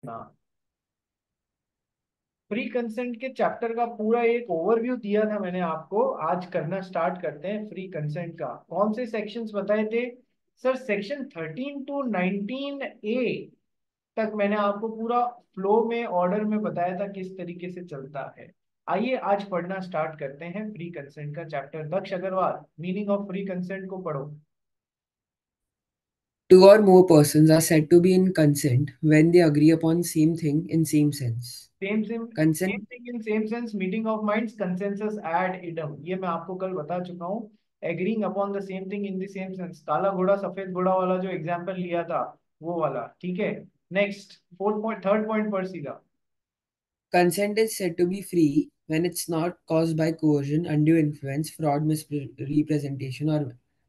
हाँ, free consent के chapter का पूरा एक ओवरव्यू दिया था मैंने आपको। आज करना स्टार्ट करते हैं फ्री कंसेंट का। कौन से सेक्शंस बताए थे सर? सेक्शन 13 to 19A तक मैंने आपको पूरा फ्लो में, ऑर्डर में बताया था किस तरीके से चलता है। आइए आज पढ़ना स्टार्ट करते हैं फ्री कंसेंट का chapter. Daksh Agarwal, meaning of free consent को पढ़ो। Two or more persons are said to be in consent when they agree upon same thing in same sense. Same Consent thing in same sense, meeting of minds, consensus ad idem, ये मैं आपको कल बता चुका हूँ। Agreeing upon the same thing in the same sense, काला घोड़ा सफेद घोड़ा वाला जो एग्जांपल लिया था वो वाला, ठीक है। Next, fourth point, third point पर सीधा। consent is said to be free when it's not caused by coercion, undue influence, fraud, misrepresentation, or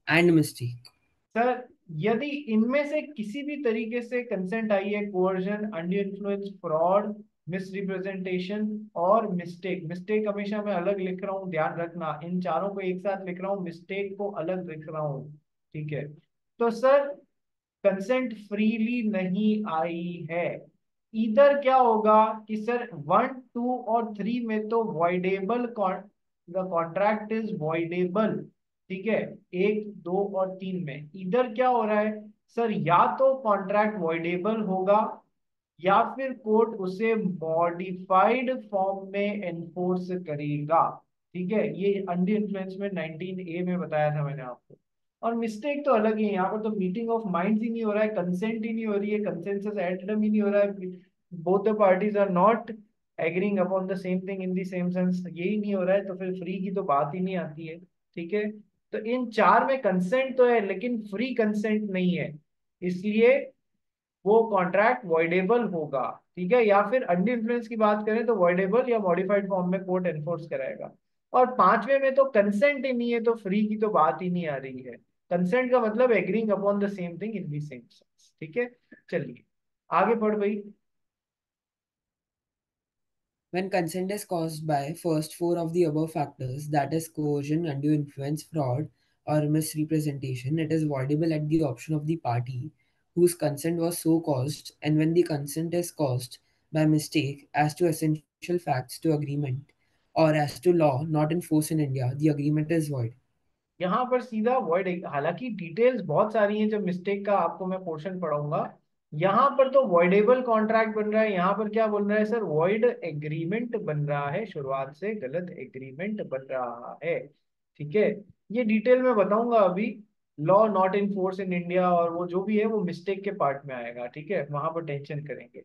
and mistake. Sir, यदि इनमें से किसी भी तरीके से कंसेंट आई है, coercion, under influence, fraud, misrepresentation और मिस्टेक। मिस्टेक हमेशा मैं अलग लिख रहा हूँ, ध्यान रखना, इन चारों को एक साथ लिख रहा हूँ, मिस्टेक को अलग लिख रहा हूँ, ठीक है। तो सर, कंसेंट फ्रीली नहीं आई है। इधर क्या होगा कि सर 1, 2 और 3 में तो voidable, the contract is voidable, ठीक है। 1, 2 और 3 में इधर क्या हो रहा है सर? या तो कॉन्ट्रैक्ट वॉइडेबल होगा या फिर कोर्ट उसे मॉडिफाइड फॉर्म में एनफोर्स करेगा, ठीक है। ये अंडर इन्फ्लुएंस में 19A में बताया था मैंने आपको। और मिस्टेक तो अलग ही है, यहाँ पर तो मीटिंग ऑफ माइंड्स ही नहीं हो रहा है, कंसेंट ही नहीं हो रही है, कंसेंसस एटम ही नहीं हो रहा है, both the parties are not agreeing upon the same thing in the same sense, यही नहीं हो रहा है, तो फिर फ्री की तो बात ही नहीं आती है, ठीक है। तो इन चार में कंसेंट तो है लेकिन फ्री कंसेंट नहीं है, इसलिए वो कॉन्ट्रैक्ट वॉइडेबल होगा, ठीक है। या फिर अंडर इन्फ्लुएंस की बात करें तो वॉइडेबल या मॉडिफाइड फॉर्म में कोर्ट एनफोर्स कराएगा। और पांचवे में तो कंसेंट ही नहीं है, तो फ्री की तो बात ही नहीं आ रही है। कंसेंट का मतलब agreeing upon the same thing in the same sense, ठीक है। चलिए आगे पढ़ भाई। When consent is caused by first four of the above factors, that is coercion, undue influence, fraud, or misrepresentation, it is voidable at the option of the party whose consent was so caused, and when the consent is caused by mistake as to essential facts to agreement or as to law not in force in India, the agreement is void. यहाँ पर सीधा word, हालांकि details बहुत सारी हैं, जब mistake का आपको मैं पोर्शन पढ़ाऊंगा। यहाँ पर तो वॉइडेबल कॉन्ट्रैक्ट बन रहा है, यहाँ पर क्या बन रहा है सर? वॉइड एग्रीमेंट बन रहा है, शुरुआत से गलत एग्रीमेंट बन रहा है, ठीक है। ये डिटेल में बताऊंगा अभी। Law not in force in India और वो जो भी है वो मिस्टेक के पार्ट में आएगा, ठीक है, वहां पर टेंशन करेंगे।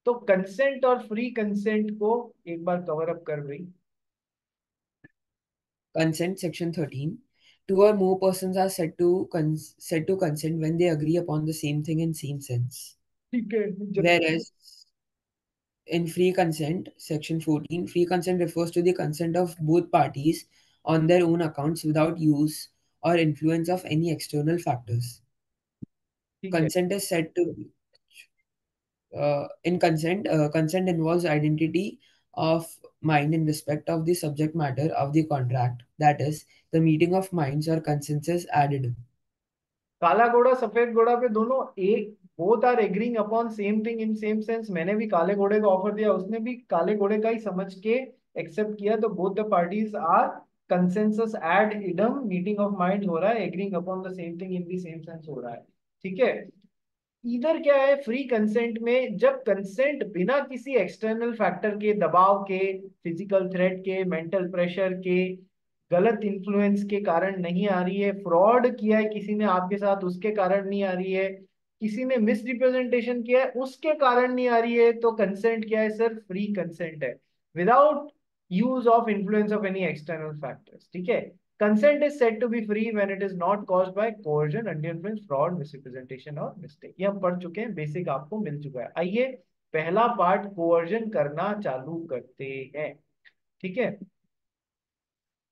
तो कंसेंट और फ्री कंसेंट को एक बार कवर अप कर रही। Consent, Section 13. Two or more persons are said to consent when they agree upon the same thing in same sense. ठीक है, जब Whereas in free consent, Section 14, free consent refers to the consent of both parties on their own accounts without use or influence of any external factors. ठीक है, Consent is said to in consent, consent involves identity of mind in respect of the subject matter of the contract, that is, the meeting of minds or consensus added. काला घोड़ा सफेद घोड़ा पे दोनों एक, both are agreeing upon same thing in same sense. मैंने भी काले घोड़े का ऑफर दिया, उसने भी काले घोड़े का ही समझ के एक्सेप्ट किया, तो both the parties are consensus ad idem, meeting of mind हो रहा है, agreeing upon the same thing in the same sense हो रहा है, ठीक है। इधर क्या है फ्री कंसेंट में? जब कंसेंट बिना किसी एक्सटर्नल फैक्टर के, दबाव के, फिजिकल थ्रेट के, मेंटल प्रेशर के, गलत इन्फ्लुएंस के कारण नहीं आ रही है, फ्रॉड किया है किसी ने आपके साथ उसके कारण नहीं आ रही है, किसी ने मिस रिप्रेजेंटेशन किया है उसके कारण नहीं आ रही है, तो कंसेंट क्या है सर? फ्री कंसेंट है, without use of influence of any external factors, ठीक है। Consent is said to be free when it is not caused by coercion, undue influence, fraud, misrepresentation और mistake। ये हम पढ़ चुके हैं, बेसिक आपको मिल चुका है। आइए पहला पार्ट कोअर्जन करना चालू करते हैं, ठीक है।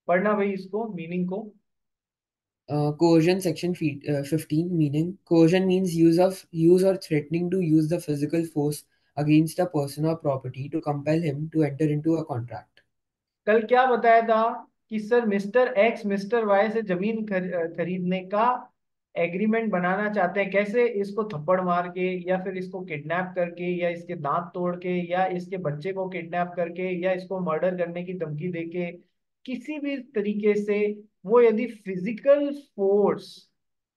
पढ़ना भाई इसको, मीनिंग को। Coercion, Section 15, meaning coercion means use or threatening to use the physical force against a person or property to compel him to enter into a contract. कल क्या बताया था कि sir mister X mister Y से जमीन खरीदने का agreement बनाना चाहते हैं, कैसे, इसको थप्पड़ मार के, या फिर इसको किडनैप करके, या इसके दांत तोड़ के, या इसके बच्चे को किडनैप करके, या इसको मर्डर करने की धमकी देके, किसी भी तरीके से वो यदि फिजिकल फोर्स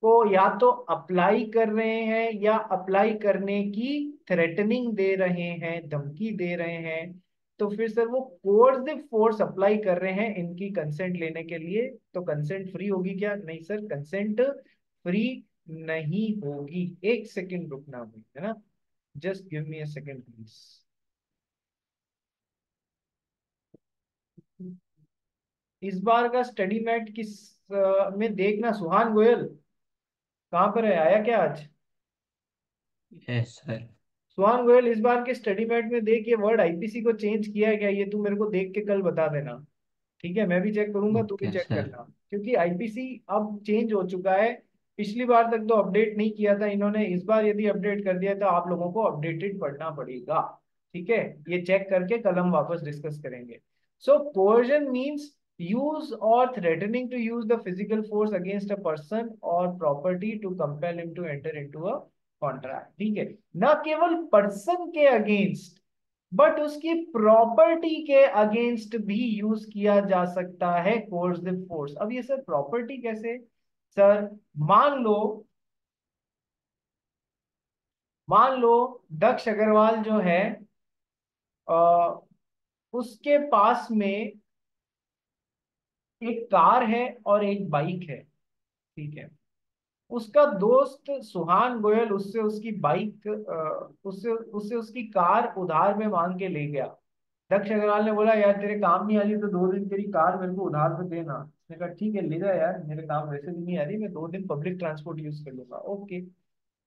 को या तो अप्लाई कर रहे हैं या अप्लाई करने की थ्रेटनिंग दे रहे हैं, धमकी दे रहे हैं, तो फिर सर वो कोर्सिव फोर्स अप्लाई कर रहे हैं इनकी कंसेंट लेने के लिए, तो कंसेंट फ्री होगी क्या? नहीं सर, कंसेंट फ्री नहीं होगी। एक सेकंड रुकना भाई, है ना, just give me a second please. इस बार का स्टडी मैट किस में देखना, सुहान गोयल कहाँ पर है, आया क्या आज? Yes sir. सुहान गोयल, इस बार के स्टडी मैट में देख, ये वर्ड आईपीसी को चेंज किया है क्या, ये तू मेरे को देख के कल बता देना। ठीक है, मैं भी चेक करूंगा, तू भी ओके चेक सर। करना, क्योंकि आईपीसी अब चेंज हो चुका है। पिछली बार तक तो अपडेट नहीं किया था इन्होंने, इस बार यदि अपडेट कर दिया तो आप लोगों को अपडेटेड पढ़ना पड़ेगा। ठीक है, ये चेक करके कल हम वापस डिस्कस करेंगे। So coercion means use or threatening to use the physical force against a person और property to compel him to enter into a contract. ठीक है, न केवल पर्सन के अगेंस्ट बट उसकी प्रॉपर्टी के अगेंस्ट भी यूज किया जा सकता है कोर्सिव फोर्स। अब ये सर प्रॉपर्टी कैसे? सर मान लो, मान लो दक्ष अग्रवाल जो है, आ, उसके पास में एक कार है और एक बाइक है। ठीक है, उसका दोस्त सुहान गोयल उससे उसकी बाइक, उससे उससे उसकी कार उधार में मांग के ले गया। दक्ष अग्रवाल ने बोला यार तेरे काम नहीं आ रही तो 2 दिन तेरी कार मेरे को उधार पे देना। उसने कहा ठीक है ले जा यार, मेरे काम वैसे भी नहीं आ रही, मैं 2 दिन पब्लिक ट्रांसपोर्ट यूज कर लूंगा, ओके।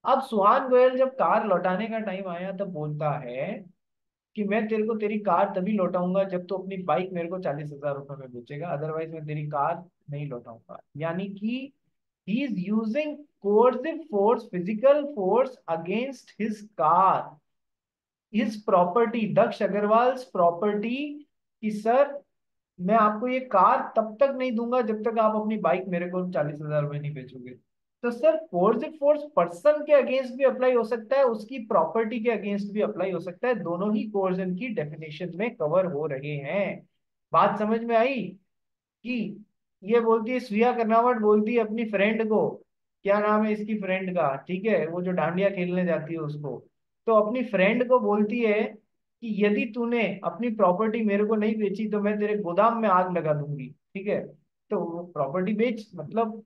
अब सुहान गोयल जब कार लौटाने का टाइम आया तब बोलता है कि मैं तेरे को तेरी कार तभी लौटाऊंगा जब तू अपनी बाइक मेरे को 40,000 रुपए में बेचेगा, अदरवाइज मैं तेरी कार नहीं लौटाऊंगा। यानी कि he is using coercive force, physical force against his car, his property, Daksha Agarwal property, कि सर मैं आपको ये कार तब तक नहीं दूंगा जब तक आप अपनी बाइक मेरे को 40,000 रुपए नहीं बेचोगे। तो सर कोर्सिव फोर्स पर्सन के अगेंस्ट भी अप्लाई हो सकता है, उसकी प्रॉपर्टी के अगेंस्ट भी अप्लाई हो सकता है, दोनों ही कोर्जन की डेफिनेशन में कवर हो रहे हैं। बात समझ में आई? कि ये बोलती है, श्रिया कर्नावट बोलती है अपनी फ्रेंड को, क्या नाम है इसकी फ्रेंड का, ठीक है, वो जो डांडिया खेलने जाती है उसको, तो अपनी फ्रेंड को बोलती है कि यदि तूने अपनी प्रॉपर्टी मेरे को नहीं बेची तो मैं तेरे गोदाम में आग लगा दूंगी। ठीक है, तो वो प्रॉपर्टी बेच, मतलब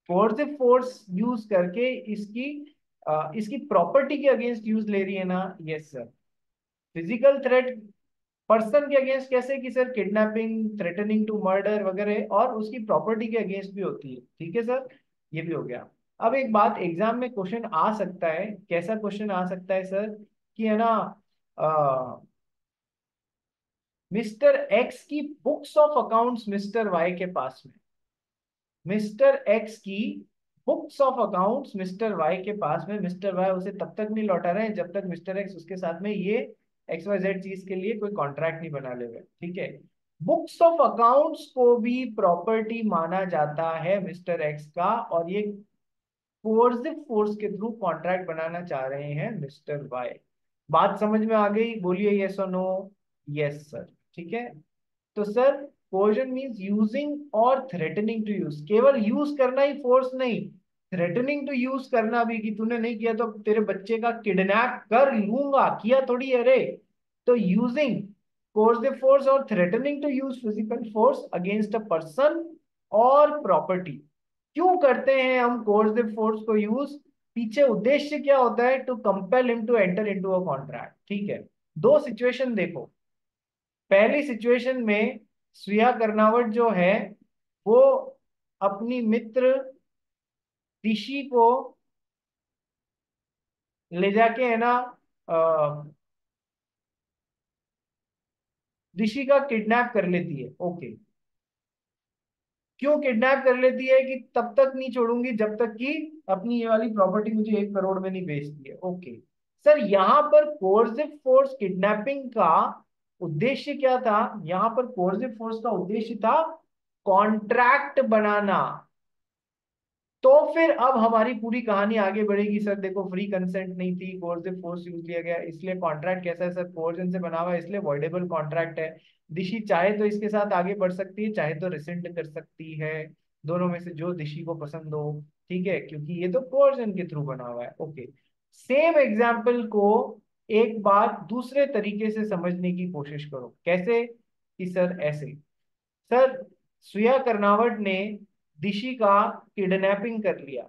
फोर्सिव फोर्स यूज करके इसकी प्रॉपर्टी के अगेंस्ट यूज ले रही है ना। Yes sir, physical threat person के अगेंस्ट कैसे, कि sir kidnapping, threatening to murder वगैरह, और उसकी प्रॉपर्टी के अगेंस्ट भी होती है। ठीक है सर, ये भी हो गया। अब एक बात एग्जाम में क्वेश्चन आ सकता है, कैसा क्वेश्चन आ सकता है सर, कि है ना, मिस्टर एक्स की books of accounts mister Y के पास में, मिस्टर एक्स की books of accounts mister Y के पास में, मिस्टर वाई उसे तब तक नहीं लौटा रहे हैं जब तक मिस्टर एक्स उसके साथ में ये एक्स वाई जेड चीज के लिए कोई कॉन्ट्रैक्ट नहीं बना ले रहे। ठीक है, बुक्स ऑफ अकाउंट्स को भी प्रॉपर्टी माना जाता है मिस्टर एक्स का, और ये कोर्सिव फोर्स के थ्रू कॉन्ट्रैक्ट बनाना चाह रहे हैं मिस्टर वाई। बात समझ में आ गई? बोलिए यस और नो। यस सर, ठीक है। तो सर कोर्जन मीन्स यूजिंग और थ्रेटनिंग टू यूज, केवल यूज करना ही फोर्स नहीं, थ्रेटनिंग टू यूज करना भी, कि तूने नहीं किया तो तेरे बच्चे का किडनैप कर लूंगा, किया थोड़ी है रे। तो यूजिंग कोर्सिव फोर्स और threatening to use physical force against a person और प्रॉपर्टी। क्यों करते हैं हम कोर्सिव फोर्स को यूज? पीछे उद्देश्य क्या होता है? To compel him to enter into a contract. ठीक है, दो सिचुएशन देखो। पहली सिचुएशन में श्रेया कर्नावट जो है वो अपनी मित्र ऋषि को ले जाके, है ना, ऋषि का किडनैप कर लेती है। ओके, क्यों किडनैप कर लेती है? कि तब तक नहीं छोड़ूंगी जब तक कि अपनी ये वाली प्रॉपर्टी मुझे 1 करोड़ में नहीं बेचती है। ओके सर, यहां पर कोर्सिव फोर्स किडनैपिंग का उद्देश्य क्या था? यहां पर कोर्सिव फोर्स का उद्देश्य था कॉन्ट्रैक्ट बनाना। तो फिर अब हमारी पूरी कहानी आगे बढ़ेगी। सर देखो, फ्री कंसेंट नहीं थी, कोर्सिव फोर्स यूज लिया गया, इसलिए कॉन्ट्रैक्ट कैसा है सर, कोर्जन से बना हुआ है, इसलिए वॉइडेबल कॉन्ट्रैक्ट है। दिशी चाहे तो इसके साथ आगे बढ़ सकती है, चाहे तो रिसेंट कर सकती है, दोनों में से जो दिशी को पसंद हो। ठीक है, क्योंकि ये तो कोर्जन के थ्रू बना हुआ है। ओके, सेम एग्जाम्पल को एक बार दूसरे तरीके से समझने की कोशिश करो। कैसे? कि सर ऐसे, सर सुया कर्नावट ने दिशी का किडनैपिंग कर लिया।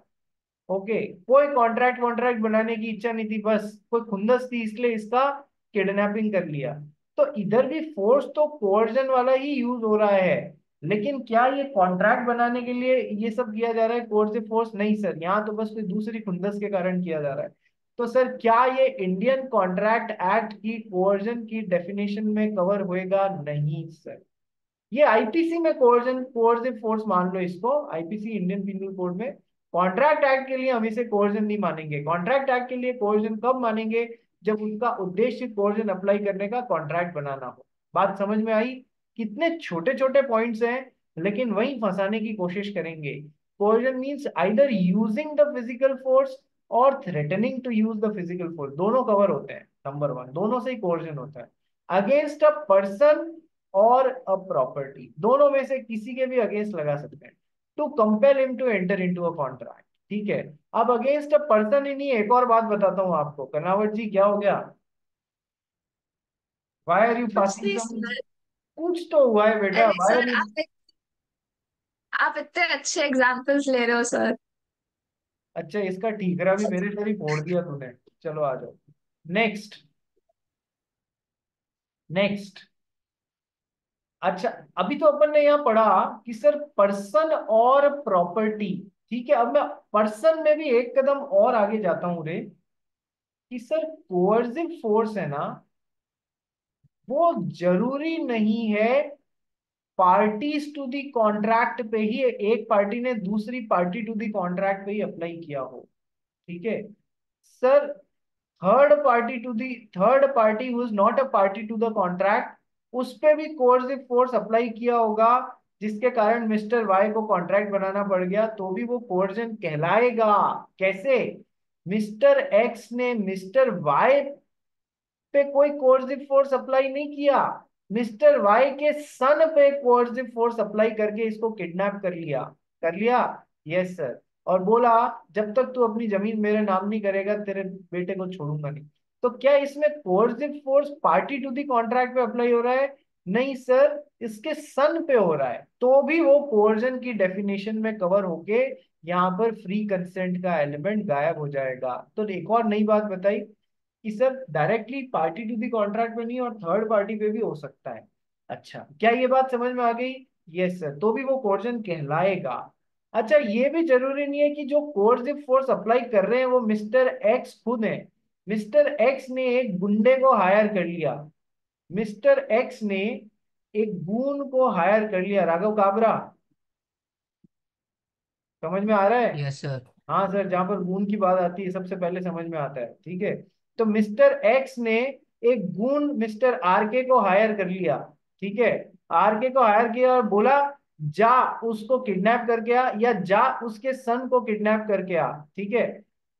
ओके, कोई कॉन्ट्रैक्ट वॉन्ट्रैक्ट बनाने की इच्छा नहीं थी, बस कोई खुंदस थी इसलिए इसका किडनैपिंग कर लिया। तो इधर भी फोर्स तो कोर्जन वाला ही यूज हो रहा है, लेकिन क्या ये कॉन्ट्रैक्ट बनाने के लिए ये सब किया जा रहा है कोर्सिव फोर्स? नहीं सर, यहाँ तो बस कोई दूसरी खुंदस के कारण किया जा रहा है। तो सर क्या ये इंडियन कॉन्ट्रैक्ट एक्ट की कोर्जन की डेफिनेशन में कवर होएगा? नहीं सर। ये आईपीसी में कोर्जन कोर्सिव फोर्स मान लो इसको, आईपीसी इंडियन पिनल कोड में। कॉन्ट्रैक्ट एक्ट के लिए हम इसे कोर्जन नहीं मानेंगे। कॉन्ट्रैक्ट एक्ट के लिए कोर्जन कब मानेंगे? जब उनका उद्देश्य कोर्जन अप्लाई करने का कॉन्ट्रैक्ट बनाना हो। बात समझ में आई? कितने छोटे छोटे पॉइंट्स हैं, लेकिन वही फंसाने की कोशिश करेंगे। Coercion means either using the physical force और threatening to use the physical force, दोनों कवर होते हैं। नंबर वन, दोनों से ही कोर्जन होता है। अगेंस्ट अ पर्सन और अ प्रॉपर्टी, दोनों में से किसी के भी अगेंस्ट लगा सकते हैं। To compel him to enter into a contract. ठीक है, अब अगेंस्ट अ पर्सन ही नहीं, एक और बात बताता हूं आपको। कर्नावत जी क्या हो गया? वाई आर यू कुछ पासिंग नहीं फ्रॉम? सर। कुछ तो हुआ है बेटा, अरे वाई आर सर, यू? आप इतने अच्छे एग्जाम्पल्स ले रहे हो सर। अच्छा, इसका ठीकरा भी मेरे पर ही फोड़ दिया तूने। चलो आ जाओ। Next, next. अच्छा, अभी तो अपन ने यहाँ पढ़ा कि सर पर्सन और प्रॉपर्टी। ठीक है, अब मैं पर्सन में भी एक कदम और आगे जाता हूं रे, कि सर कोअर्सिव फोर्स है ना, वो जरूरी नहीं है पार्टीज टू दी कॉन्ट्रैक्ट पे ही, एक पार्टी ने दूसरी पार्टी टू दी कॉन्ट्रैक्ट पे ही अप्लाई किया हो। ठीक है sir, third party who is not a party to the contract, उस पे भी कोर्सिव फोर्स अप्लाई किया होगा, जिसके कारण मिस्टर वाई को कॉन्ट्रैक्ट बनाना पड़ गया, तो भी वो कोर्जन कहलाएगा। कैसे? मिस्टर एक्स ने मिस्टर वाई पे कोई कोर्सिव फोर्स अप्लाई नहीं किया, मिस्टर वाई के सन पे कोर्सिव फोर्स अप्लाई करके इसको किडनैप कर लिया। कर लिया? Yes sir. और बोला जब तक तू अपनी जमीन मेरे नाम नहीं करेगा तेरे बेटे को छोड़ूंगा नहीं। तो क्या इसमें coercive force party to the contract पे अप्लाई हो रहा है? नहीं सर, इसके सन पे हो रहा है, तो भी वो कोर्जन की डेफिनेशन में कवर होके यहाँ पर फ्री कंसेंट का एलिमेंट गायब हो जाएगा। तो एक और नई बात बताई कि sir directly party to the contract में नहीं और थर्ड पार्टी पे भी हो सकता है। अच्छा, क्या ये बात समझ में आ गई? यस सर, तो भी वो कोर्जन कहलाएगा। अच्छा, ये भी जरूरी नहीं है कि जो कोर्सिव फोर्स अप्लाई कर रहे हैं वो मिस्टर एक्स खुद है। मिस्टर एक्स ने एक गुंडे को हायर कर लिया, मिस्टर एक्स ने एक गून को हायर कर लिया। राघव काबरा, समझ में आ रहा है? Yes sir. हाँ सर, जहां पर गून की बात आती है सबसे पहले समझ में आता है। ठीक है, तो मिस्टर एक्स ने एक गून मिस्टर आरके को हायर कर लिया। ठीक है, आरके को हायर किया और बोला जा उसको किडनैप करके आ, या जा उसके सन को किडनैप करके आ। ठीक है,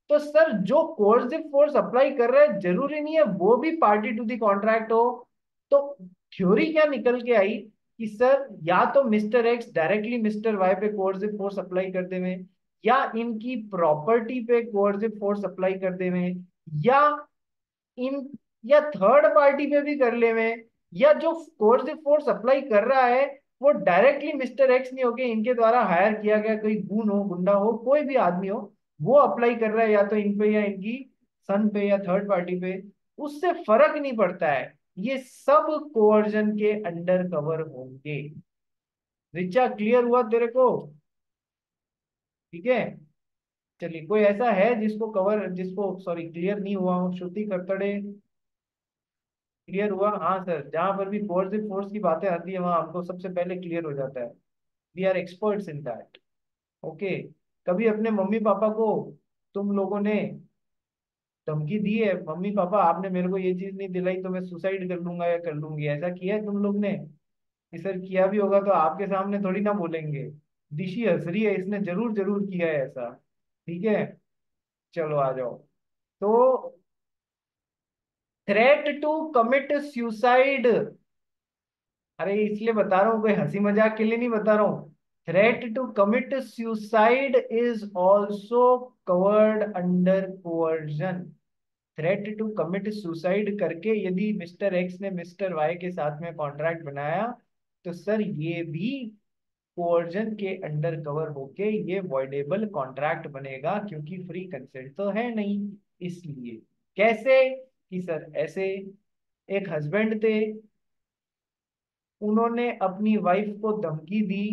तो सर जो कोर्सिव फोर्स अप्लाई कर रहा है जरूरी नहीं है वो भी पार्टी टू दी कॉन्ट्रैक्ट हो। तो थ्योरी क्या निकल के आई कि सर या तो mister X directly mister Y पे कोर्सिव फोर्स अप्लाई कर देवे, या इनकी प्रॉपर्टी पे कोर्सिव फोर्स अप्लाई कर देवे, या इन या थर्ड पार्टी पे भी कर ले में, या जो कोर्सिव फोर्स अप्लाई कर रहा है वो डायरेक्टली मिस्टर एक्स नहीं होके इनके द्वारा हायर किया गया कोई गून हो, गुंडा हो, कोई भी आदमी हो, वो अप्लाई कर रहा है या तो इन पे या इनकी सन पे या थर्ड पार्टी पे, उससे फर्क नहीं पड़ता है, ये सब कोवर्जन के अंडर कवर होंगे। रिचा क्लियर हुआ तेरे को? ठीक है, चलिए, कोई ऐसा है जिसको कवर, जिसको सॉरी क्लियर नहीं हुआ हो? श्रुति खरतड़े, क्लियर हुआ? हाँ सर, जहां पर भी कोर्सिव फोर्स की बातें आती है वहां हमको सबसे पहले क्लियर हो जाता है। We are experts in that. Okay, कभी अपने मम्मी पापा को तुम लोगों ने धमकी दी है, मम्मी पापा आपने मेरे को ये चीज नहीं दिलाई तो मैं सुसाइड कर लूंगा या कर लूंगी, ऐसा किया है तुम लोग ने? कि सर किया भी होगा तो आपके सामने थोड़ी ना बोलेंगे। दिशी हंस रही है, इसने जरूर जरूर किया है ऐसा। ठीक है, चलो आ जाओ। तो थ्रेट टू कमिट सुसाइड, अरे इसलिए बता रहा हूँ, कोई हंसी मजाक के लिए नहीं बता रहा हूँ। Threat to commit suicide is also covered under coercion. Threat to commit suicide करके यदि मिस्टर एक्स ने मिस्टर वाई के साथ में कॉन्ट्रैक्ट बनाया, तो सर ये भी कोअर्जन के अंडर कवर होके ये वॉइडेबल कॉन्ट्रैक्ट बनेगा, क्योंकि फ्री कंसेंट तो है नहीं। इसलिए कैसे कि सर ऐसे, एक हस्बैंड थे, उन्होंने अपनी वाइफ को धमकी दी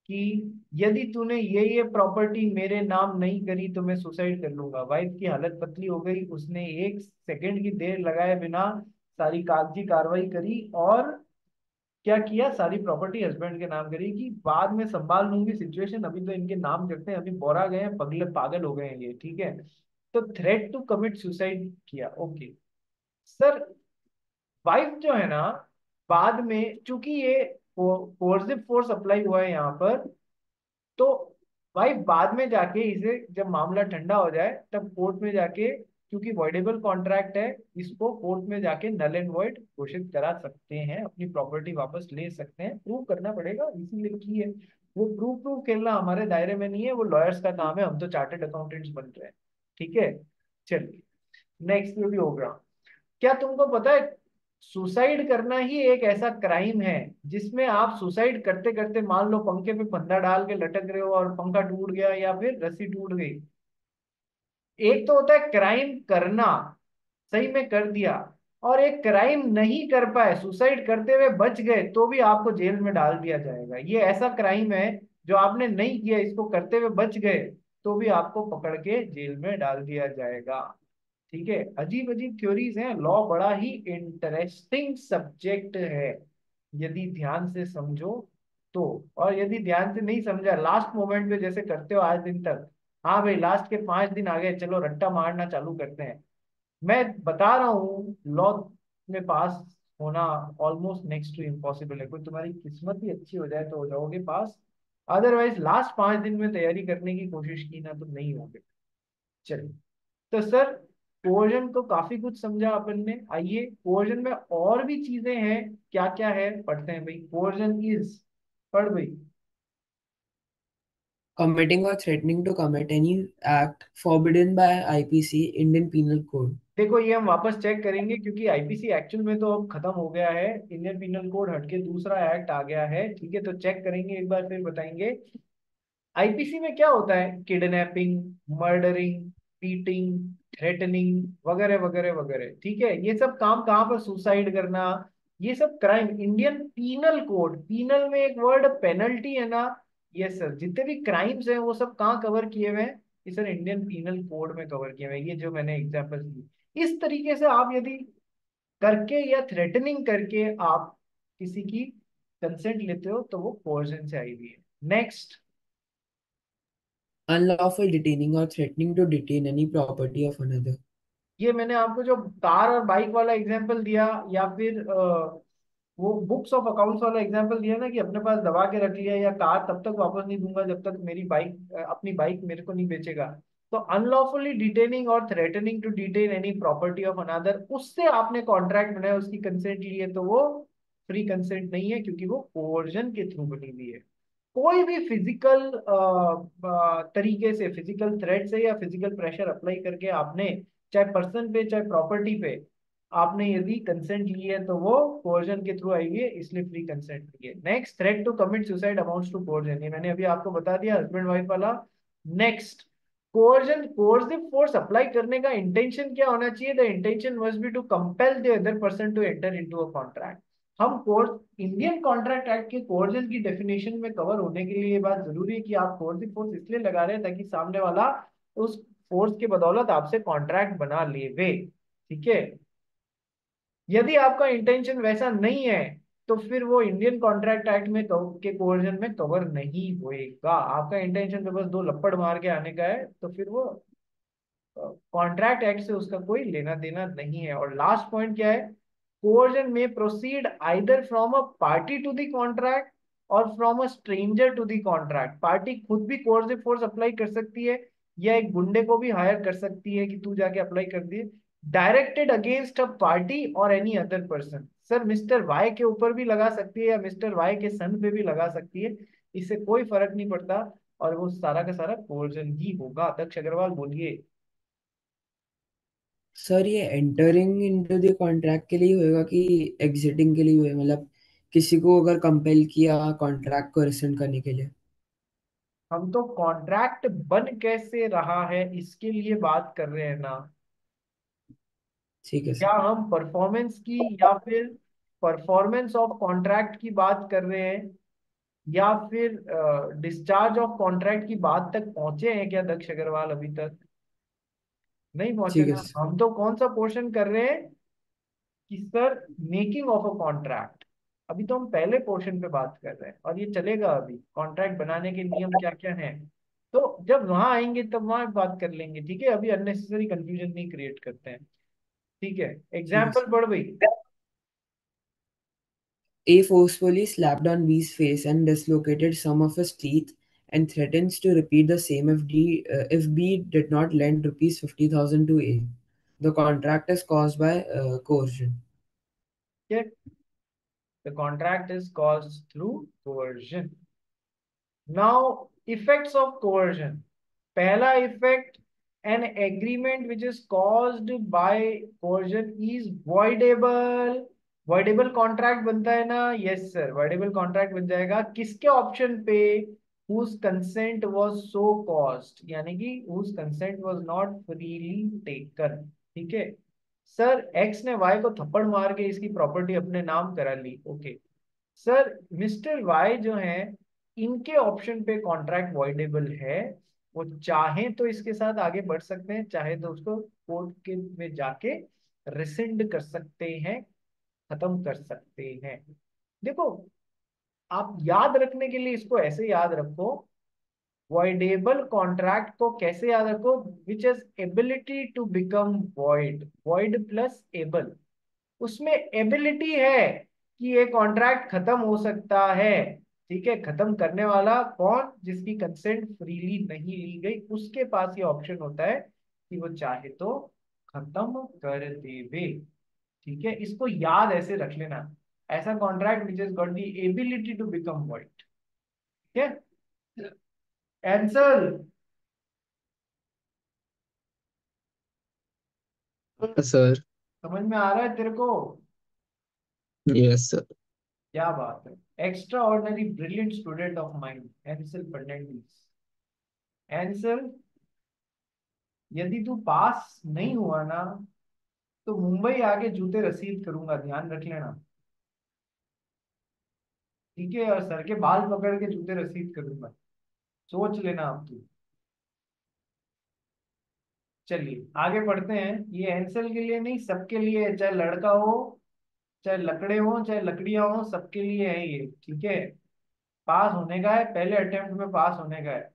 कि यदि तूने ये प्रॉपर्टी मेरे नाम नहीं करी तो मैं सुसाइड कर लूंगा। वाइफ की हालत पतली हो गई, उसने 1 सेकंड की देर लगाए बिना सारी कागजी कार्रवाई करी और क्या किया, सारी प्रॉपर्टी हस्बैंड के नाम करी कि बाद में संभाल लूंगी सिचुएशन, अभी तो इनके नाम करते हैं, अभी बोरा गए हैं, पगले पागल हो गए हैं ये। ठीक है, तो थ्रेट टू कमिट सुसाइड किया। ओके सर, वाइफ जो है ना, बाद में चूंकि ये कोर्सिव फोर्स अप्लाई हुआ है यहाँ पर, तो भाई बाद में जाके इसे जब मामला ठंडा हो जाए तब कोर्ट में जाके, क्योंकि वॉइडेबल कॉन्ट्रैक्ट है, इसको कोर्ट में जाके नल एंड वॉइड घोषित करा सकते हैं, अपनी प्रॉपर्टी वापस ले सकते हैं। प्रूव करना पड़ेगा, इसीलिए की है। वो प्रूव प्रूव खेलना हमारे दायरे में नहीं है, वो लॉयर्स का काम है, हम तो चार्टर्ड अकाउंटेंट्स बन रहे हैं। ठीक है, चलिए नेक्स्ट में भी होगा। क्या तुमको पता है सुसाइड करना ही एक ऐसा क्राइम है जिसमें आप सुसाइड करते करते, मान लो पंखे पे फंदा डाल के लटक रहे हो और पंखा टूट गया या फिर रस्सी टूट गई। एक तो होता है क्राइम करना, सही में कर दिया, और एक क्राइम नहीं कर पाए, सुसाइड करते हुए बच गए, तो भी आपको जेल में डाल दिया जाएगा। ये ऐसा क्राइम है जो आपने नहीं किया, इसको करते हुए बच गए, तो भी आपको पकड़ के जेल में डाल दिया जाएगा। ठीक है, अजीब अजीब थ्योरीज हैं, लॉ बड़ा ही इंटरेस्टिंग सब्जेक्ट है यदि ध्यान से समझो तो। और यदि ध्यान से नहीं समझा, लास्ट मोमेंट पे जैसे करते हो आज दिन तक, हाँ भाई लास्ट के 5 दिन आ गए, चलो रट्टा मारना चालू करते हैं। मैं बता रहा हूँ लॉ में पास होना ऑलमोस्ट नेक्स्ट टू इम्पॉसिबल है। कोई तुम्हारी किस्मत ही अच्छी हो जाए तो हो जाओगे पास, अदरवाइज लास्ट 5 दिन में तैयारी करने की कोशिश की ना तो नहीं होगे। चलिए, तो सर कोवर्जन को काफी कुछ समझा अपन ने। आइए कोवर्जन में और भी चीजें हैं, क्या क्या है पढ़ते हैं भाई। कोवर्जन इज, पढ़ भाई। Committing or threatening to commit any act forbidden by IPC, Indian Penal Code. देखो ये हम वापस चेक करेंगे, क्योंकि आईपीसी एक्चुअल में तो अब खत्म हो गया है, इंडियन पिनल कोड हटके दूसरा एक्ट आ गया है। ठीक है, तो चेक करेंगे एक बार फिर बताएंगे। आईपीसी में क्या होता है, किडनैपिंग, मर्डरिंग, बीटिंग, थ्रेटनिंग वगैरह वगैरह वगैरह। ठीक है, ये सब काम कहाँ पर, सुसाइड करना, ये सब crime Indian penal code, penal में एक वर्ड पेनल्टी है ना, ये सर जितने भी क्राइम्स हैं वो सब कहाँ कवर किए हुए हैं, ये सर इंडियन पीनल कोड में कवर किए हुए हैं। ये जो मैंने एग्जांपल दी, इस तरीके से आप यदि करके या थ्रेटनिंग करके आप किसी की कंसेंट लेते हो तो वो कोर्जन से आई हुई है। Next, Unlawful detaining or threatening to detain any property of another. ये मैंने आपको जो कार और बाइक वाला एग्जांपल दिया, या फिर वो बुक्स ऑफ अकाउंट्स वाला एग्जांपल दिया ना, कि अपने पास दबा के रख लिया, या कार तब तक वापस नहीं दूंगा जब तक मेरी बाइक, अपनी बाइक मेरे को नहीं बेचेगा। तो अनलॉफुली डिटेनिंग और threatening to detain any property of another, उससे आपने कॉन्ट्रैक्ट बनाया, उसकी कंसेंट ली है, तो वो फ्री कंसेंट नहीं है, क्योंकि वो कोवर्जन के थ्रू बनी हुई है। कोई भी फिजिकल तरीके से, फिजिकल थ्रेट से या फिजिकल प्रेशर अप्लाई करके आपने, चाहे पर्सन पे चाहे प्रॉपर्टी पे, आपने यदि कंसेंट ली है तो वो कोर्जन के थ्रू आई है, इसलिए फ्री कंसेंट ली है। Next, threat to commit suicide amounts to coercion, ये मैंने अभी आपको बता दिया, हस्बैंड वाइफ वाला। Next, coercion, coercive force apply करने का इंटेंशन क्या होना चाहिए, the intention must be to compel the other person to enter into a contract. हम कोर्स, इंडियन कॉन्ट्रैक्ट एक्ट के कोर्जन की डेफिनेशन में कवर होने के लिए ये बात जरूरी है कि आप कोर्सिव फोर्स इसलिए लगा रहे हैं ताकि सामने वाला उस फोर्स के बदौलत आपसे कॉन्ट्रैक्ट बना लेवे। ठीक है, यदि आपका इंटेंशन वैसा नहीं है तो फिर वो इंडियन कॉन्ट्रैक्ट एक्ट में के कोवर्जन में कवर नहीं होएगा। आपका इंटेंशन तो बस दो लपड़ मार के आने का है, तो फिर वो कॉन्ट्रैक्ट एक्ट से उसका कोई लेना देना नहीं है। और लास्ट पॉइंट क्या है, कोवर्जन में proceed either from a party to the contract or from a stranger to the contract. Party खुद भी कोर्सिव फोर्स अप्लाई कर सकती है या एक गुंडे को भी हायर कर सकती है कि तू जाके अप्लाई कर दिए। डायरेक्टेड अगेंस्ट अ पार्टी और any other person. Sir mister Y के ऊपर भी लगा सकती है या मिस्टर वाई के सन पे भी लगा सकती है, इससे कोई फर्क नहीं पड़ता, और वो सारा का सारा कोर्जन ही होगा। दक्ष अग्रवाल बोलिए। सर ये एंटरिंग इनटू द कॉन्ट्रैक्ट के लिए होएगा कि एग्जिटिंग के लिए होएगा, मतलब किसी को अगर कंपेल किया कॉन्ट्रैक्ट को रिसेंड करने के लिए? हम तो कॉन्ट्रैक्ट बन कैसे रहा है इसके लिए बात कर रहे हैं ना। ठीक है क्या सर। हम परफॉर्मेंस की या फिर परफॉर्मेंस ऑफ कॉन्ट्रैक्ट की बात कर रहे हैं, या फिर डिस्चार्ज ऑफ कॉन्ट्रैक्ट की बात तक पहुंचे हैं क्या दक्ष अग्रवाल? अभी तक नहीं पहुंचे ठीक है ना। सर। हम तो कौन सा पोर्शन कर रहे हैं कि sir making of a contract. अभी तो हम पहले पोर्शन पे बात कर रहे हैं, और ये चलेगा अभी कॉन्ट्रैक्ट बनाने के नियम क्या क्या हैं। तो जब वहां आएंगे तब वहां बात कर लेंगे, ठीक है? अभी अननेसेसरी कंफ्यूजन नहीं क्रिएट करते हैं, ठीक है? ठीक है एग्जाम्पल सर। पढ़ भाई। A forcefully slapped on B's face and dislocated some of his teeth and threatens to repeat the same if B did not lend rupees 50,000 to A. The contract is caused by coercion. The contract is caused through coercion. Now, effects of coercion. पहला effect, an agreement which is caused by coercion is voidable. voidable contract बनता है ना? yes sir, voidable contract बन जाएगा किसके option पे? whose consent was so caused, यानी कि whose consent was not freely taken। ठीक है सर, एक्स ने वाई को थप्पड़ मार के इसकी प्रॉपर्टी अपने नाम करा ली, ओके सर। मिस्टर वाई जो है, इनके ऑप्शन पे कॉन्ट्रैक्ट वॉइडेबल है। वो चाहे तो इसके साथ आगे बढ़ सकते हैं, चाहे तो उसको कोर्ट के में जाके रिसिंड कर सकते हैं, खत्म कर सकते हैं। देखो, आप याद रखने के लिए इसको ऐसे याद रखो, वॉइडेबल कॉन्ट्रैक्ट को कैसे याद रखो? Which is ability to become void, void plus able. उसमें एबिलिटी है कि ये कॉन्ट्रैक्ट खत्म हो सकता है, ठीक है? खत्म करने वाला कौन? जिसकी कंसेंट फ्रीली नहीं ली गई, उसके पास ये ऑप्शन होता है कि वो चाहे तो खत्म कर देवे, ठीक है? इसको याद ऐसे रख लेना, ऐसा contract which is got the ability to become void, ठीक है? Answer sir. समझ में आ रहा है तेरे को? Yes sir. क्या बात है, extraordinary brilliant student of mind Ansel Fernandes. Ansel, यदि तू पास नहीं हुआ ना, तो मुंबई आके जूते रसीद करूंगा, ध्यान रख लेना, ठीक है? और सर के बाल पकड़ के जूते रसीद करूंगा, सोच लेना आप तू। चलिए आगे बढ़ते हैं। ये एंसल के लिए नहीं, सबके लिए है, चाहे लड़का हो, चाहे लकड़े हो, चाहे लकड़ियां हो, सबके लिए है ये, ठीक है? पास होने का है, पहले अटेम्प्ट में पास होने का है।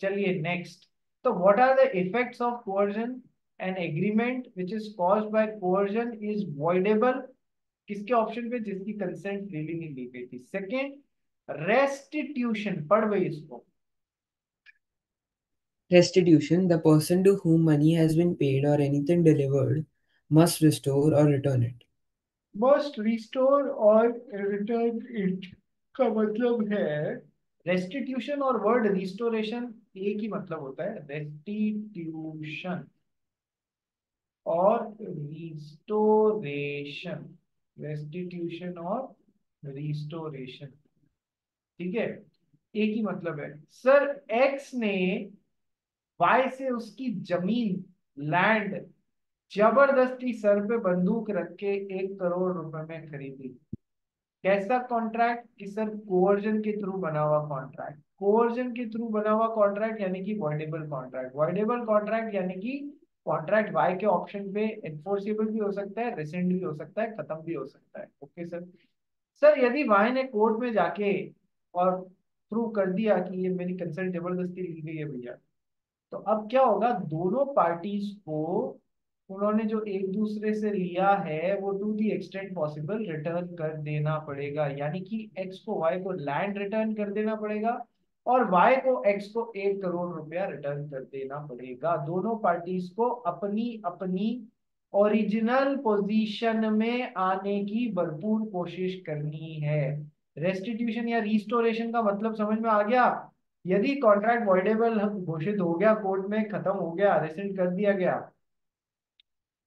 चलिए नेक्स्ट। तो what are the effects of coercion? An agreement which is caused by coercion is voidable, किसके ऑप्शन पे? जिसकी कंसेंट फ्रीली नहीं ली गई थी। सेकेंड, रेस्टिट्यूशन, पढ़ भाई इसको। Restitution: the person to whom money has been paid or anything delivered must restore or return it. Must restore और रिटर्न इट का मतलब है रेस्टिट्यूशन, और वर्ड रिस्टोरेशन एक ही मतलब होता है, रेस्टिट्यूशन और रिस्टोरेशन। रेस्टिट्यूशन और रिस्टोरेशन, ठीक है? एक ही मतलब है। सर एक्स ने वाई से उसकी जमीन, लैंड, जबरदस्ती सर पे बंदूक रख के 1 करोड़ रुपए में खरीदी। कैसा कॉन्ट्रैक्ट? कि सर कोवर्जन के थ्रू बना हुआ कॉन्ट्रैक्ट। कोवर्जन के थ्रू बना हुआ कॉन्ट्रैक्ट यानी कि वॉइडेबल कॉन्ट्रैक्ट। वॉइडेबल कॉन्ट्रैक्ट यानी कि कॉन्ट्रैक्ट वाई के ऑप्शन पे एनफोर्सेबल भी हो सकता है, रेसेंड भी हो सकता है, खत्म भी हो सकता है, ओके सर। सर यदि वाई ने कोर्ट में जाके और प्रूव कर दिया कि ये मेरी कंसर्न जबरदस्ती ली गई है भैया, तो अब क्या होगा? दोनों पार्टीज को उन्होंने जो एक दूसरे से लिया है वो to the extent possible return कर देना पड़ेगा, यानी कि एक्स को वाई को लैंड रिटर्न कर देना पड़ेगा और वाई को एक्स को 1 करोड़ रुपया रिटर्न कर देना पड़ेगा। दोनों पार्टीज को अपनी अपनी ओरिजिनल पोजीशन में आने की भरपूर कोशिश करनी है। रेस्टिट्यूशन या रिस्टोरेशन का मतलब समझ में आ गया? यदि कॉन्ट्रैक्ट वॉइडेबल घोषित हो गया, कोर्ट में खत्म हो गया, रेसिड कर दिया गया,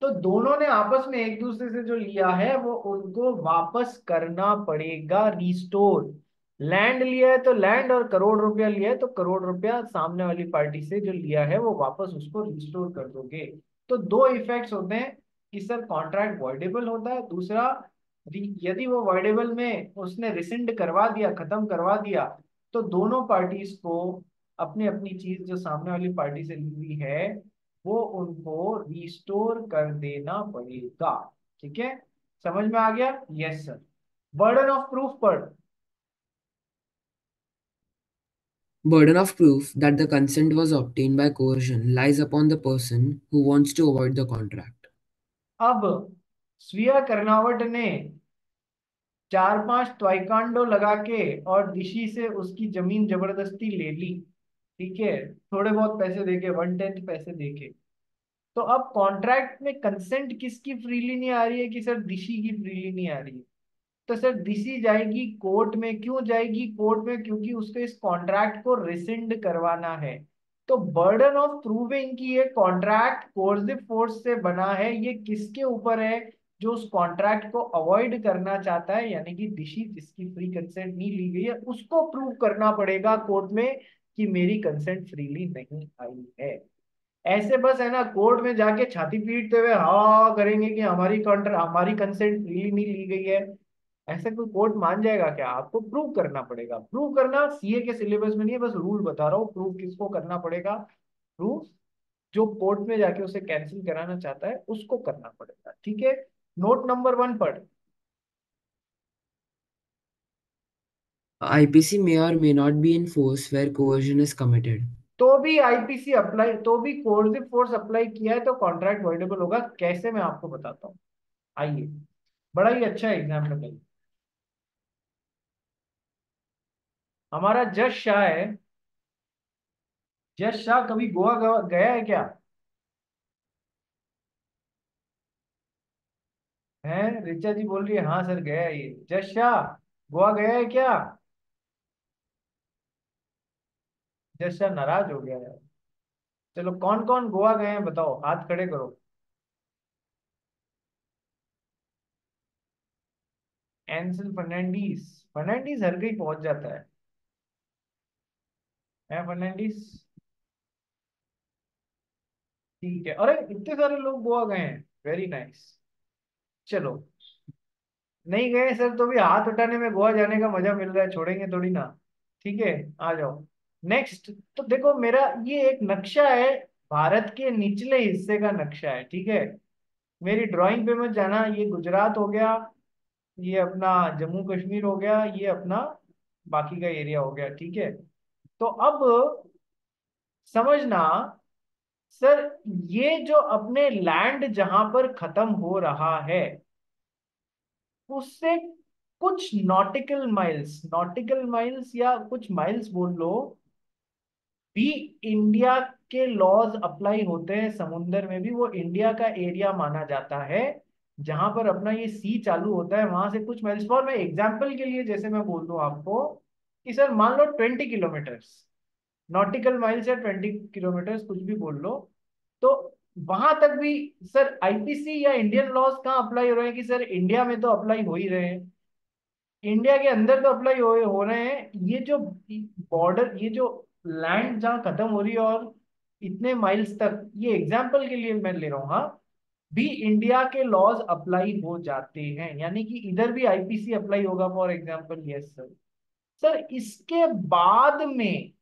तो दोनों ने आपस में एक दूसरे से जो लिया है वो उनको वापस करना पड़ेगा, रिस्टोर। लैंड लिया है तो लैंड, और करोड़ रुपया लिया है तो करोड़ रुपया सामने वाली पार्टी से जो लिया है वो वापस उसको रिस्टोर कर दोगे। तो दो इफेक्ट्स होते हैं कि सर कॉन्ट्रैक्ट वॉइडेबल होता है, दूसरा यदि वो वॉइडेबल में उसने रिसिंड करवा दिया, खत्म करवा दिया, तो दोनों पार्टीज को अपनी अपनी चीज जो सामने वाली पार्टी से ली हुई है वो उनको रिस्टोर कर देना पड़ेगा। ठीक है, समझ में आ गया? Yes sir. Burden of proof पर Burden of proof that the consent was obtained by coercion lies upon the person who wants to avoid the contract. अब स्वीया कर्नावट ने 4-5 ताइक्वांडो लगा के और दिशी से उसकी जमीन जबरदस्ती ले ली, ठीक है, थोड़े बहुत पैसे देके, 1/10 पैसे देके। तो अब कॉन्ट्रैक्ट में कंसेंट किसकी फ्रीली नहीं आ रही है कि सर दिशी की फ्रीली नहीं आ रही है? तो सर दिसी जाएगी कोर्ट में। क्यों जाएगी कोर्ट में? क्योंकि उसको इस कॉन्ट्रैक्ट को रिसिंड करवाना है। तो बर्डन ऑफ प्रूविंग कि ये कॉन्ट्रैक्ट कोर्सिव फोर्स से बना है, ये किसके ऊपर है? जो उस कॉन्ट्रैक्ट को अवॉइड करना चाहता है, यानी कि दिशी जिसकी फ्री कंसेंट नहीं ली गई है, उसको प्रूव करना पड़ेगा कोर्ट में कि मेरी कंसेंट फ्रीली नहीं आई है। ऐसे बस है ना, कोर्ट में जाके छाती पीटते हुए हाँ करेंगे कि हमारी कंसेंट फ्रीली नहीं ली गई है, ऐसा कोई कोर्ट मान जाएगा क्या? आपको प्रूव करना पड़ेगा। प्रूव करना सीए के सिलेबस में नहीं है, बस रूल बता रहा हूँ। प्रूव किसको करना पड़ेगा? प्रूव जो कोर्ट में जाके उसे कैंसिल कराना चाहता है उसको करना पड़ेगा। ठीक है, नोट नंबर 1 पढ़। IPC may or may not be in force where coercion is committed. तो भी आईपीसी अप्लाई, तो भी कोर्सिव फोर्स अप्लाई किया है तो कॉन्ट्रैक्ट वॉइडेबल होगा। कैसे? मैं आपको बताता हूँ, आइए। बड़ा ही अच्छा एग्जाम्पल है। हमारा जज शाह है। जज शाह कभी गोवा गया है क्या? है, रिचा जी बोल रही है हाँ सर गया है ये। जज शाह गोवा गया है क्या? जज शाह नाराज हो गया है। चलो कौन कौन गोवा गए हैं बताओ, हाथ खड़े करो। एंसल फर्नांडीज, फर्नांडीज हर कहीं पहुंच जाता है फर्नांडीज? ठीक है, अरे इतने सारे लोग गोवा गए हैं, वेरी नाइस। चलो, नहीं गए सर तो भी हाथ उठाने में गोवा जाने का मजा मिल रहा है, छोड़ेंगे थोड़ी ना। ठीक है, आ जाओ। नेक्स्ट, तो देखो मेरा ये एक नक्शा है, भारत के निचले हिस्से का नक्शा है, ठीक है। मेरी ड्राइंग पे मत जाना, ये गुजरात हो गया, ये अपना जम्मू कश्मीर हो गया, ये अपना बाकी का एरिया हो गया, ठीक है। तो अब समझना सर, ये जो अपने लैंड जहां पर खत्म हो रहा है उससे कुछ नॉटिकल माइल्स या कुछ माइल्स बोल लो, भी इंडिया के लॉज अप्लाई होते हैं। समुंदर में भी वो इंडिया का एरिया माना जाता है। जहां पर अपना ये सी चालू होता है वहां से कुछ माइल्स फॉर, मैं एग्जांपल के लिए जैसे मैं बोल दूं आपको कि सर मान लो 20 किलोमीटर्स, नॉटिकल माइल्स या 20 किलोमीटर्स कुछ भी बोल लो, तो वहां तक भी सर आईपीसी या इंडियन लॉज कहाँ अप्लाई हो रहे हैं? कि सर इंडिया में तो अप्लाई हो ही रहे हैं, इंडिया के अंदर तो अप्लाई हो रहे हैं। ये जो बॉर्डर, ये जो लैंड जहाँ खत्म हो रही है और इतने माइल्स तक, ये एग्जाम्पल के लिए मैं ले रहा हूँ, हाँ, भी इंडिया के लॉज अप्लाई हो जाते हैं, यानी कि इधर भी आईपीसी अप्लाई होगा for example. Yes sir. Sir इसके बाद में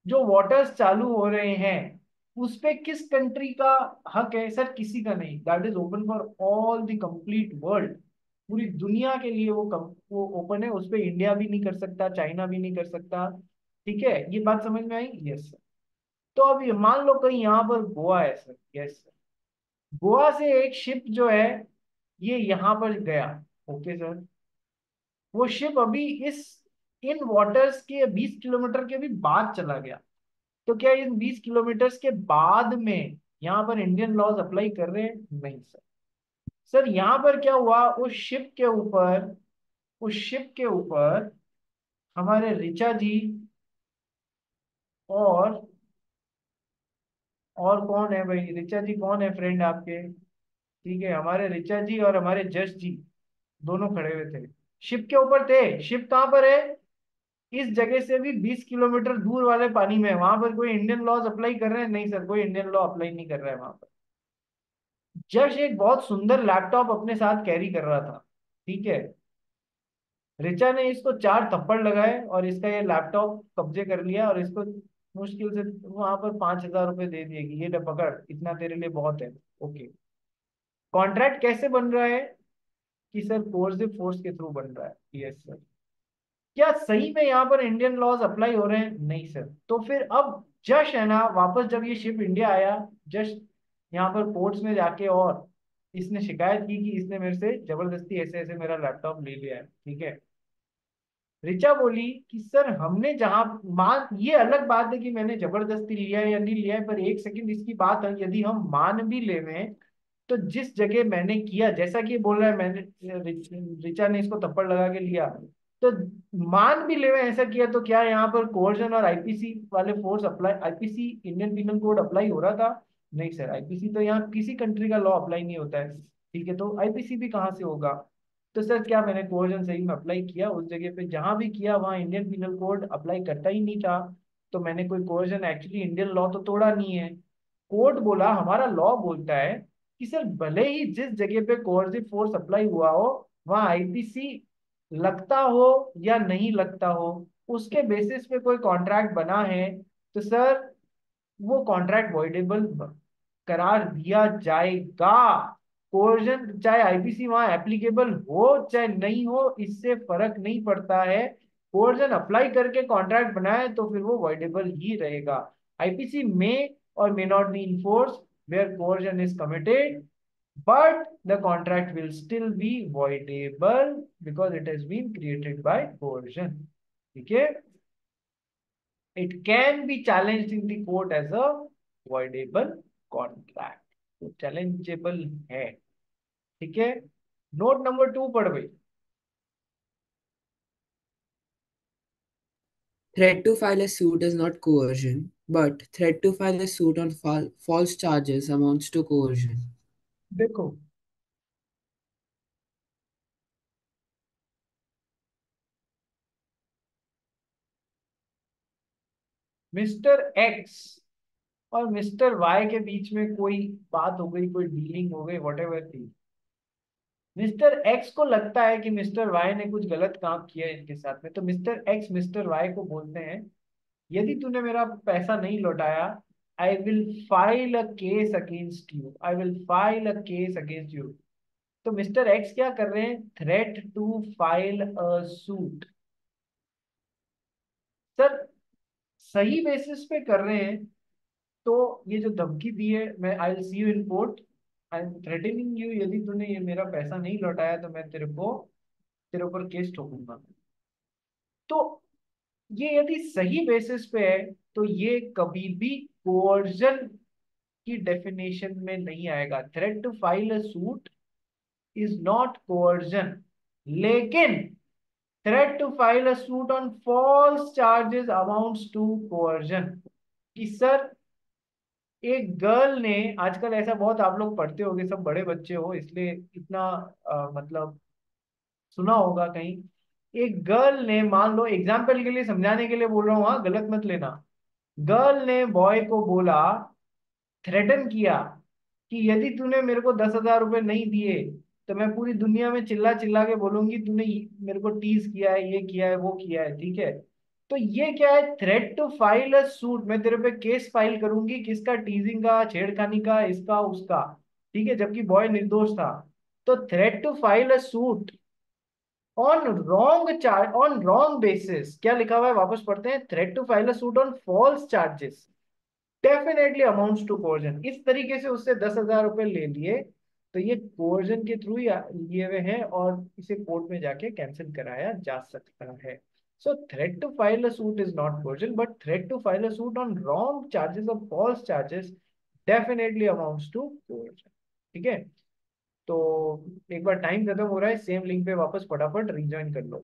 जो वाटर्स चालू हो रहे हैं उस पे किस कंट्री का हक है? सर किसी का नहीं, that is open for all the complete world, पूरी दुनिया के लिए वो ओपन है। उस पे इंडिया भी नहीं कर सकता, चाइना भी नहीं कर सकता। ठीक है, ये बात समझ में आई? Yes sir. तो अभी मान लो कहीं यहाँ पर गोवा है सर, यस सर, गोवा से एक शिप जो है ये यहाँ पर गया। ओके सर, वो शिप अभी इस इन वाटर्स के 20 किलोमीटर के भी बाद चला गया। तो क्या इन 20 किलोमीटर के बाद में यहाँ पर इंडियन लॉज अप्लाई कर रहे हैं? नहीं सर। सर यहाँ पर क्या हुआ, उस शिप के ऊपर हमारे ऋचा जी और कौन है भाई, ऋचा जी कौन है फ्रेंड आपके? ठीक है, हमारे ऋचा जी और हमारे जश जी दोनों खड़े हुए थे, शिप के ऊपर थे। शिप कहाँ पर है? इस जगह से भी 20 किलोमीटर दूर वाले पानी में है। वहां पर कोई इंडियन लॉज अप्लाई कर रहे हैं? नहीं सर, कोई इंडियन लॉ अप्लाई नहीं कर रहा है वहां पर। जश एक बहुत सुंदर लैपटॉप अपने साथ कैरी कर रहा था, ठीक है। ऋचा ने इसको 4 थप्पड़ लगाए और इसका ये लैपटॉप कब्जे कर लिया और इसको मुश्किल से वहां पर 5,000 रुपए दे दिए कि ये ले पकड़, इतना तेरे लिए बहुत है। ओके। कॉन्ट्रैक्ट कैसे बन रहा है? कि सर कोर्सिव फोर्स के थ्रू बन रहा है। Yes sir. क्या सही में यहाँ पर इंडियन लॉज अप्लाई हो रहे हैं? नहीं सर। तो फिर अब जश है ना, वापस जब ये शिप इंडिया आया, जश यहाँ पर कोर्ट्स में जाके और इसने शिकायत की कि इसने मेरे से जबरदस्ती ऐसे ऐसे मेरा लैपटॉप ले लिया है, ठीक है। ऋचा बोली कि सर हमने जहां मान, ये अलग बात है कि मैंने जबरदस्ती लिया है या नहीं लिया है, पर एक सेकंड इसकी बात है, यदि हम मान भी ले तो जिस जगह मैंने किया, जैसा कि ये बोल रहा है मैंने, ऋचा ने इसको थप्पड़ लगा के लिया, तो मान भी ले ऐसा किया, तो क्या यहाँ पर कोर्जन और आईपीसी वाले force apply, IPC Indian penal code apply हो रहा था? नहीं सर, आईपीसी तो यहाँ किसी कंट्री का लॉ अप्लाई नहीं होता है, ठीक है। तो आईपीसी भी कहाँ से होगा? तो सर क्या मैंने कोर्जन सही में अप्लाई किया? उस जगह पे जहां भी किया वहां इंडियन पिनल कोड अप्लाई करता ही नहीं था, तो मैंने कोई कोर्जन, एक्चुअली इंडियन लॉ तो तोड़ा नहीं है। कोर्ट बोला, हमारा लॉ बोलता है कि सर भले ही जिस जगह पे कोर्सिव फोर्स अप्लाई हुआ हो वहां आईपीसी लगता हो या नहीं लगता हो, उसके बेसिस पे कोई कॉन्ट्रैक्ट बना है तो सर वो कॉन्ट्रैक्ट वॉइडेबल करार दिया जाएगा। कोर्जन चाहे आईपीसी वहां एप्लीकेबल हो चाहे नहीं हो, इससे फर्क नहीं पड़ता है। कोर्जन अप्लाई करके कॉन्ट्रैक्ट बनाए तो फिर वो वॉइडेबल ही रहेगा। आईपीसी में और may not be enforce where coercion is committed, but the contract will still be voidable because it has been created by coercion. ठीक है, it can be challenged in the court as a voidable contract, तो challengeable है, ठीक है। Note number 2 पढ़ भाई। Threat to file a suit is not coercion, but threat to file a suit on false charges amounts to coercion. देखो, mister x और mister Y के बीच में कोई बात हो गई, कोई डीलिंग हो गई, वट एवर थी। मिस्टर एक्स को लगता है कि मिस्टर वाई ने कुछ गलत काम किया है इनके साथ में, तो मिस्टर एक्स मिस्टर वाई को बोलते हैं, यदि तूने मेरा पैसा नहीं लौटाया, I will file a case against you, I will file a case against you. तो मिस्टर एक्स क्या कर रहे हैं? Threat to file a suit. Sir सही बेसिस पे कर रहे हैं, तो ये जो धमकी दी है, मैं I will see you in court, I am threatening you, यदि तूने ये मेरा पैसा नहीं लौटाया तो मैं तेरे ऊपर केस ठोकूंगा। तो ये यदि सही बेसिस पे है तो ये कभी भी कोर्जन की डेफिनेशन में नहीं आएगा। Threat to file a suit is not coercion, लेकिन threat to file a suit on false charges amounts to coercion. कि सर एक गर्ल ने, आजकल ऐसा बहुत आप लोग पढ़ते होगे, सब बड़े बच्चे हो इसलिए इतना मतलब सुना होगा कहीं। एक गर्ल ने, मान लो एग्जाम्पल के लिए समझाने के लिए बोल रहा हूँ, हाँ गलत मत लेना। गर्ल ने बॉय को बोला, थ्रेटन किया कि यदि तूने मेरे को 10,000 रुपये नहीं दिए तो मैं पूरी दुनिया में चिल्ला चिल्ला के बोलूंगी तूने मेरे को टीज किया है, ये किया है, वो किया है, ठीक है। तो ये क्या है? Threat to file a suit, मैं तेरे पे केस फाइल करूंगी, किसका? टीजिंग का, छेड़खानी का, इसका उसका, ठीक है, जबकि बॉय निर्दोष था। तो threat to file a suit on wrong basis, क्या लिखा हुआ है वापस पढ़ते हैं, threat to file a suit on false charges definitely amounts to coercion. इस तरीके से उससे 10,000 रुपए ले लिए तो ये कोर्जन के थ्रू ही लिए हुए हैं और इसे कोर्ट में जाके कैंसिल कराया जा सकता है। So threat to file a suit is not coercion, but threat to file a suit on wrong charges or false charges definitely amounts to coercion. ठीक है, तो एक बार टाइम खत्म हो रहा है, सेम लिंक पे वापस फटाफट रिज्वाइन कर लो।